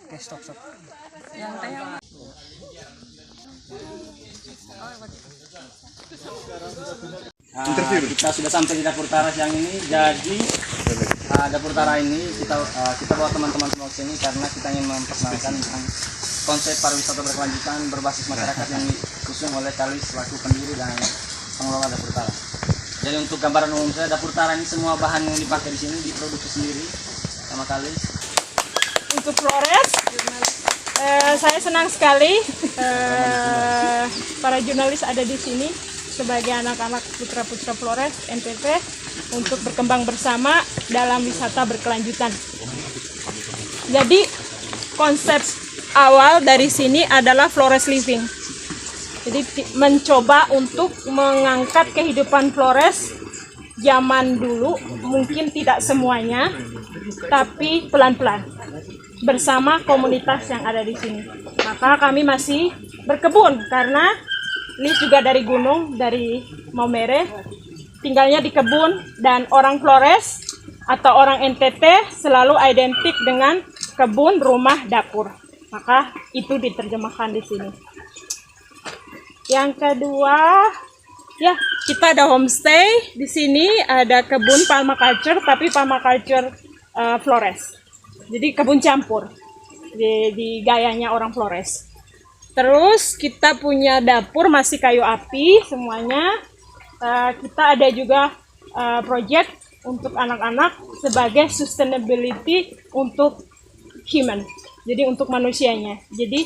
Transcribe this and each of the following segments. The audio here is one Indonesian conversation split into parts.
Oke, stop. Yang tanya. Kita sudah sampai di dapur taras yang ini. Jadi dapur taras ini kita bawa teman-teman semua ke sini karena kita ingin memperkenalkan tentang konsep pariwisata berkelanjutan berbasis masyarakat yang diusung oleh Kalis selaku pendiri dan pengelola dapur taras. Jadi untuk gambaran umum saya, dapur taras ini semua bahan yang dipakai di sini diproduksi sendiri sama Kalis. Untuk Flores, saya senang sekali para jurnalis ada di sini sebagai anak-anak putra-putra Flores NTT untuk berkembang bersama dalam wisata berkelanjutan. Jadi konsep awal dari sini adalah Flores Living. Jadi mencoba untuk mengangkat kehidupan Flores zaman dulu, mungkin tidak semuanya, tapi pelan-pelan bersama komunitas yang ada di sini. Maka kami masih berkebun karena ini juga dari gunung, dari Maumere, tinggalnya di kebun, dan orang Flores atau orang NTT selalu identik dengan kebun, rumah, dapur. Maka itu diterjemahkan di sini. Yang kedua, ya kita ada homestay di sini, ada kebun permaculture, tapi permaculture Flores. Jadi kebun campur di gayanya orang Flores. Terus kita punya dapur masih kayu api semuanya. Kita ada juga project untuk anak-anak sebagai sustainability untuk human. Jadi untuk manusianya. Jadi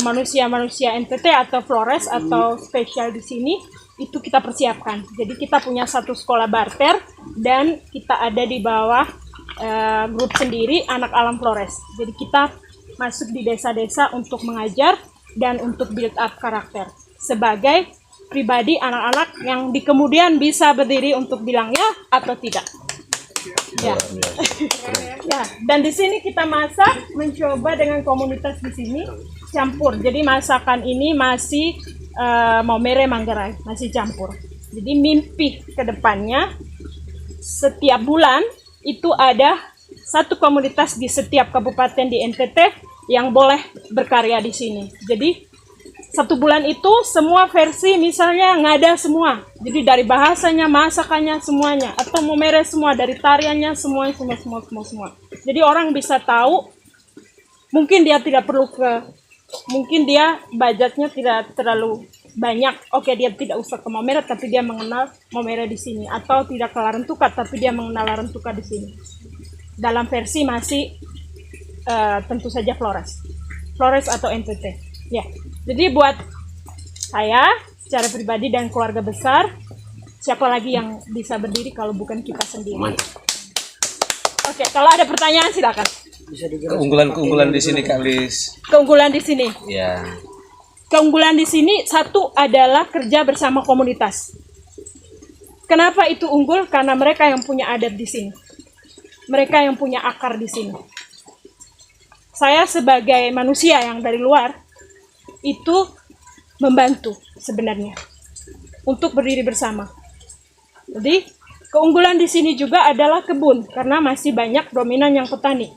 manusia-manusia NTT atau Flores atau spesial di sini itu kita persiapkan. Jadi kita punya satu sekolah barter dan kita ada di bawah grup sendiri anak alam Flores. Jadi kita masuk di desa-desa untuk mengajar dan untuk build up karakter sebagai pribadi anak-anak yang di kemudian bisa berdiri untuk bilang ya atau tidak. Ya. Ya, dan di sini kita masak, mencoba dengan komunitas di sini campur. Jadi masakan ini masih Maumere Manggarai, masih campur. Jadi mimpi ke depannya setiap bulan itu ada satu komunitas di setiap kabupaten di NTT yang boleh berkarya di sini. Jadi satu bulan itu semua versi misalnya ngada semua. Jadi dari bahasanya, masakannya semuanya, atau Maumere semua, dari tariannya semua. Jadi orang bisa tahu. Mungkin dia tidak perlu mungkin dia budgetnya tidak terlalu banyak. Oke, dia tidak usah ke Maumere, tapi dia mengenal Maumere di sini. Atau tidak ke Larantuka, tapi dia mengenal Larantuka di sini. Dalam versi masih tentu saja Flores atau NTT. Ya, jadi buat saya secara pribadi dan keluarga besar, siapa lagi yang bisa berdiri kalau bukan kita sendiri? Oke, kalau ada pertanyaan silakan. Keunggulan di sini Kak Lis. Keunggulan di sini. Ya. Keunggulan di sini satu adalah kerja bersama komunitas. Kenapa itu unggul? Karena mereka yang punya adat di sini. Mereka yang punya akar di sini. Saya sebagai manusia yang dari luar itu membantu sebenarnya untuk berdiri bersama. Jadi keunggulan di sini juga adalah kebun karena masih banyak dominan yang petani.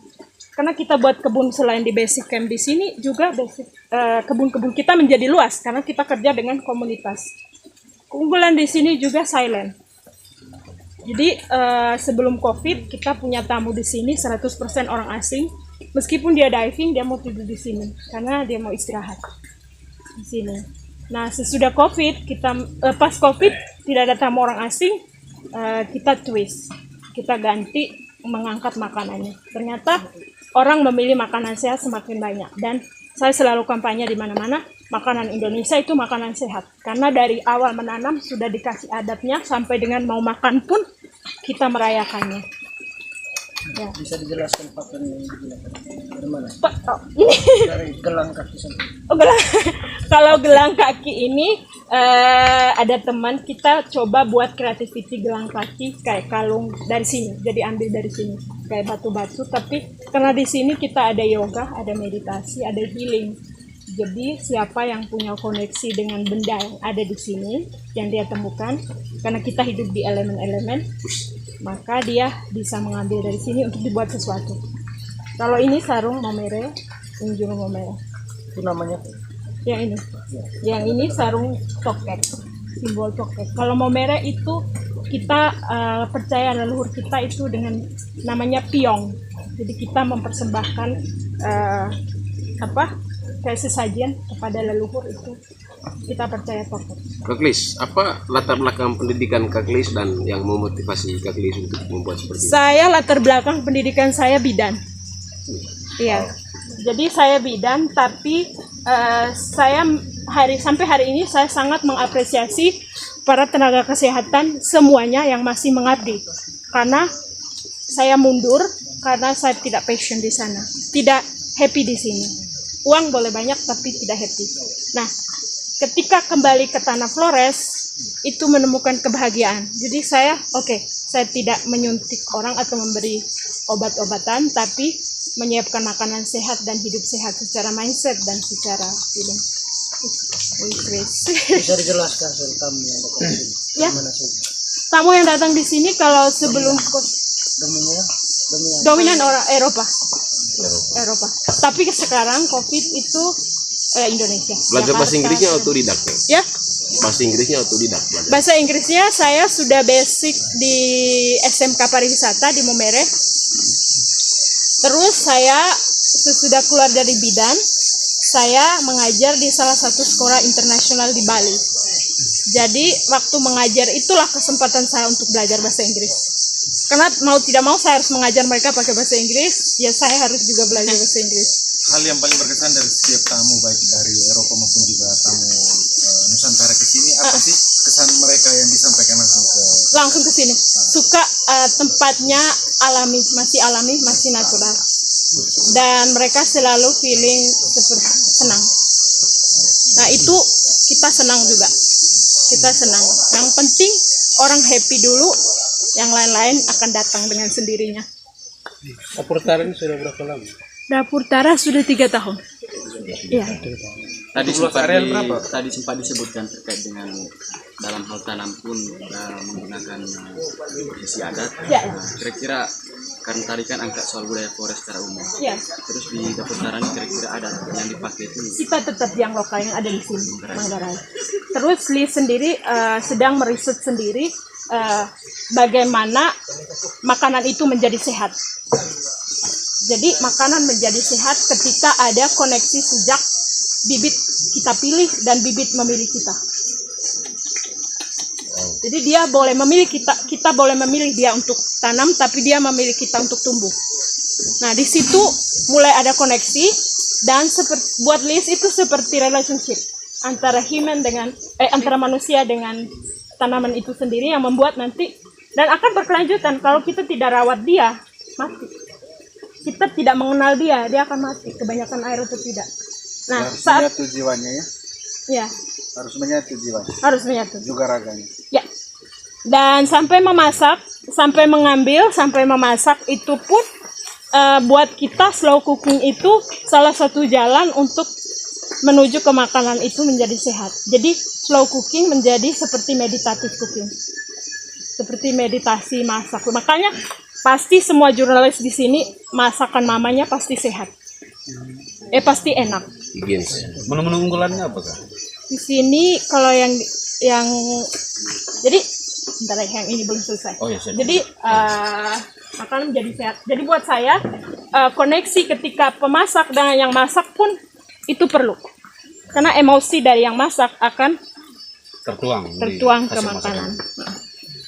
Karena kita buat kebun selain di basic camp di sini juga kebun-kebun kita menjadi luas karena kita kerja dengan komunitas. Keunggulan di sini juga silent. Jadi sebelum COVID kita punya tamu di sini 100% orang asing. Meskipun dia diving, dia mau tidur di sini karena dia mau istirahat di sini. Nah, sesudah COVID, pas COVID tidak ada tamu orang asing, kita twist, kita ganti mengangkat makanannya. Ternyata orang memilih makanan sehat semakin banyak dan saya selalu kampanye di mana-mana, makanan Indonesia itu makanan sehat. Karena dari awal menanam sudah dikasih adatnya sampai dengan mau makan pun kita merayakannya. Ya. Bisa dijelaskan pakan yang digunakan dari mana? Ini Dari gelang kaki sampai. Kalau gelang kaki ini ada teman kita coba buat creativity gelang kaki kayak kalung dari sini. Jadi ambil dari sini kayak batu-batu. Tapi karena di sini kita ada yoga, ada meditasi, ada healing. Jadi siapa yang punya koneksi dengan benda yang ada di sini yang dia temukan, karena kita hidup di elemen-elemen, maka dia bisa mengambil dari sini untuk dibuat sesuatu. Kalau ini sarung Maumere, Injil Maumere. Itu namanya Yang ini. Yang ini sarung tokek, simbol tokek. Kalau Maumere itu kita percaya leluhur kita itu dengan namanya piong. Jadi kita mempersembahkan kayak sesajen kepada leluhur itu. Kita percaya tokek. Kak Lis, apa latar belakang pendidikan Kak Lis dan yang memotivasi Kak Lis untuk membuat seperti ini? Saya latar belakang pendidikan saya bidan. Iya. Jadi saya bidan, tapi saya sampai hari ini saya sangat mengapresiasi para tenaga kesehatan semuanya yang masih mengabdi. Karena saya mundur karena saya tidak passion di sana, tidak happy di sini. Uang boleh banyak tapi tidak happy. Nah, ketika kembali ke tanah Flores itu menemukan kebahagiaan. Jadi saya saya tidak menyuntik orang atau memberi obat-obatan, tapi menyiapkan makanan sehat dan hidup sehat secara mindset dan secara feeling. bisa dijelaskan soal tamu yang datang di sini. Ya. Mana saja? Tamu yang datang di sini kalau sebelum dominan orang Eropa. Tapi sekarang COVID itu Indonesia. Belajar bahasa Jakarta. Inggrisnya otodidak ya? Ya, Bahasa Inggrisnya otodidak belajar. bahasa Inggrisnya saya sudah basic di SMK Pariwisata di Maumere. Terus saya sesudah keluar dari bidan, saya mengajar di salah satu sekolah internasional di Bali. Jadi waktu mengajar itulah kesempatan saya untuk belajar bahasa Inggris. Karena mau tidak mau saya harus mengajar mereka pakai bahasa Inggris, ya saya harus juga belajar bahasa Inggris. Hal yang paling berkesan dari setiap tamu baik dari Eropa maupun juga tamu Nusantara ke sini, apa sih kesan mereka yang disampaikan langsung ke Sini. Suka tempatnya alami, masih natural. Dan mereka selalu feeling seperti senang. Nah, itu kita senang juga. Kita senang. Yang penting orang happy dulu, yang lain-lain akan datang dengan sendirinya. Dapur Tara ini sudah berapa lama? Dapur Tara sudah 3 tahun. Iya. Tadi sempat disebutkan terkait dengan dalam hal tanam pun menggunakan tradisi adat. Ya. Kira-kira karena tadi kan angkat soal budaya Flores secara umum. Ya. Terus di Dapur Tara ini kira-kira adat yang dipakai itu Kita tetap yang lokal yang ada di sini, Manggarai. Terus Lee sendiri sedang meriset sendiri bagaimana makanan itu menjadi sehat. Jadi makanan menjadi sehat ketika ada koneksi sejak bibit kita pilih dan bibit memilih kita. Jadi dia boleh memilih kita boleh memilih dia untuk tanam, tapi dia memilih kita untuk tumbuh. Nah, di situ mulai ada koneksi dan buat Liz itu seperti relationship antara antara manusia dengan tanaman itu sendiri yang membuat nanti dan akan berkelanjutan. Kalau kita tidak rawat dia, mati. Kita tidak mengenal dia akan mati, kebanyakan air atau tidak. Nah, saat menyatu jiwanya ya? Ya, Harus menyatu jiwanya, harus menyatu. juga raganya. Ya. Dan sampai memasak, sampai mengambil, sampai memasak itu pun buat kita slow cooking itu salah satu jalan untuk menuju ke makanan itu menjadi sehat. Jadi slow cooking menjadi seperti meditatif cooking. Seperti meditasi masak. Makanya pasti semua jurnalis di sini masakan mamanya pasti sehat. Pasti enak. Higienis. Menu-menu unggulannya apa Kak? Di sini kalau yang jadi bentar yang ini belum selesai. Oh ya, siap. Jadi makanan menjadi sehat. Jadi buat saya koneksi ketika pemasak dan yang masak pun itu perlu. Karena emosi dari yang masak akan tertuang ke makanan.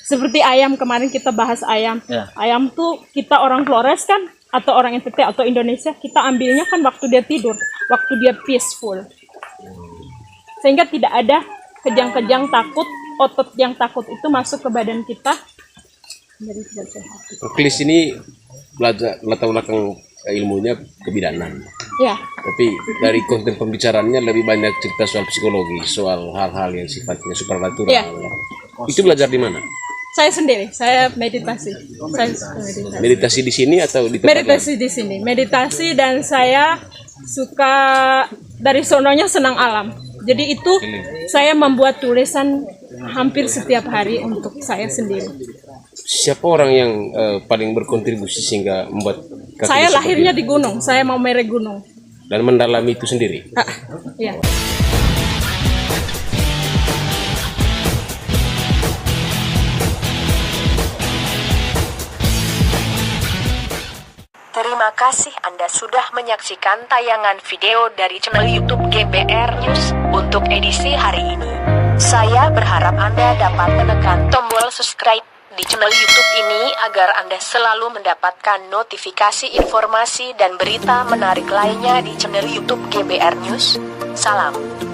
Seperti ayam, kemarin kita bahas ayam. Ya. Ayam tuh kita orang Flores kan, atau orang NTT atau Indonesia, kita ambilnya kan waktu dia tidur, waktu dia peaceful. Sehingga tidak ada kejang-kejang takut, otot yang takut itu masuk ke badan kita. Jadi tidak sehat. Klis ini belajar latar belakang ilmunya kebidanan. Ya, Tapi dari konten pembicaraannya lebih banyak cerita soal psikologi, soal hal-hal yang sifatnya supernatural. Iya. Itu belajar di mana? saya sendiri, saya meditasi. Saya suka meditasi. Meditasi di sini atau di tempat Meditasi di sini, meditasi dan saya suka dari sononya senang alam. Jadi itu saya membuat tulisan hampir setiap hari untuk saya sendiri. Siapa orang yang paling berkontribusi sehingga membuat Kak Saya Lis lahirnya seperti di gunung, saya mau merek gunung. dan mendalami itu sendiri. Ya. Terima kasih Anda sudah menyaksikan tayangan video dari channel YouTube GBR News untuk edisi hari ini. Saya berharap Anda dapat menekan tombol subscribe di channel YouTube ini agar Anda selalu mendapatkan notifikasi informasi dan berita menarik lainnya di channel YouTube GBR News. Salam.